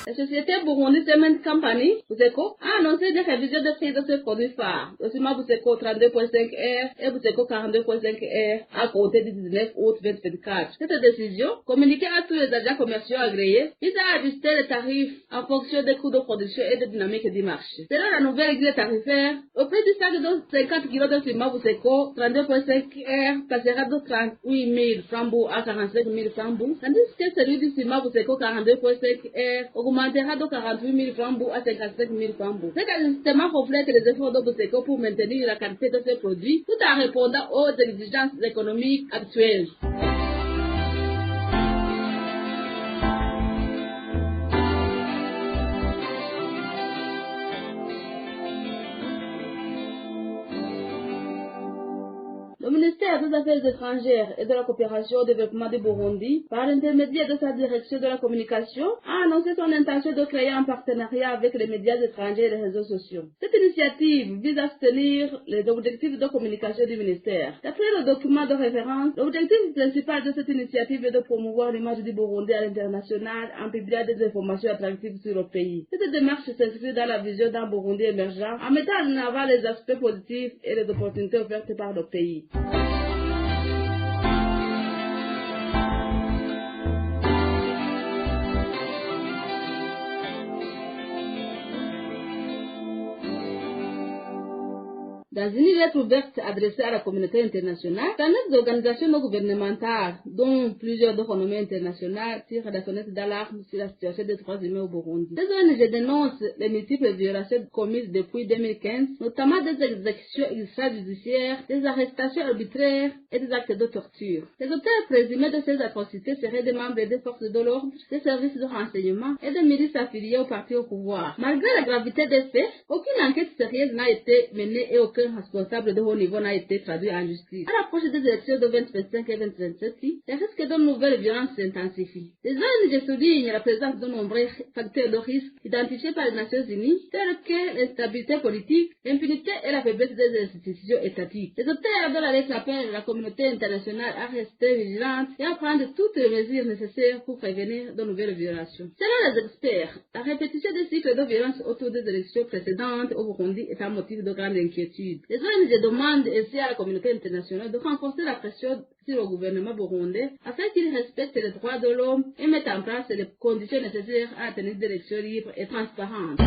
La société Burundi Cement Company, Buseko, a annoncé une révision de prix de ce produit phare. Le ciment Buseko 32.5R et Buseko 42.5R à compter du 19 août 2024. Cette décision, communiquée à tous les agents commerciaux agréés, vise à ajuster les tarifs en fonction des coûts de production et de dynamique du marché. Selon la nouvelle grille tarifaire, le prix du sac de 50 kg de ciment Buseko 32.5R passera de 38 000 francs à 45 000 francs, tandis que celui du ciment Buseko 42.5R augmentera de 48 000 francs à 55 000 francs. Cet ajustement reflète les efforts de Buseko pour maintenir la qualité de ces produits tout en répondant aux exigences économiques actuelles. Le ministère des Affaires étrangères et de la coopération au développement du Burundi, par l'intermédiaire de sa direction de la communication, a annoncé son intention de créer un partenariat avec les médias étrangers et les réseaux sociaux. Cette initiative vise à soutenir les objectifs de communication du ministère. D'après le document de référence, l'objectif principal de cette initiative est de promouvoir l'image du Burundi à l'international en publiant des informations attractives sur le pays. Cette démarche s'inscrit dans la vision d'un Burundi émergent en mettant en avant les aspects positifs et les opportunités offertes par le pays. Dans une lettre ouverte adressée à la communauté internationale, 39 organisations non gouvernementales, dont plusieurs de renommée internationale, tirent la sonnette d'alarme sur la situation des droits humains au Burundi. Ces ONG dénoncent les multiples violations commises depuis 2015, notamment des exécutions extrajudiciaires, des arrestations arbitraires et des actes de torture. Les auteurs présumés de ces atrocités seraient des membres des forces de l'ordre, des services de renseignement et des milices affiliées au parti au pouvoir. Malgré la gravité des faits, aucune enquête sérieuse n'a été menée et aucun responsable de haut niveau n'a été traduit en justice. À l'approche des élections de 2025 et 2027, les risques de nouvelles violences s'intensifient. Les ONG soulignent la présence de nombreux facteurs de risque identifiés par les Nations Unies, tels que l'instabilité politique, l'impunité et la faiblesse des institutions étatiques. Les auteurs de la lettre appellent la communauté internationale à rester vigilante et à prendre toutes les mesures nécessaires pour prévenir de nouvelles violations. Selon les experts, la répétition des cycles de violence autour des élections précédentes au Burundi est un motif de grande inquiétude. Les ONG demandent ainsi à la communauté internationale de renforcer la pression sur le gouvernement burundais afin qu'il respecte les droits de l'homme et mette en place les conditions nécessaires à la tenue d'élections libres et transparentes.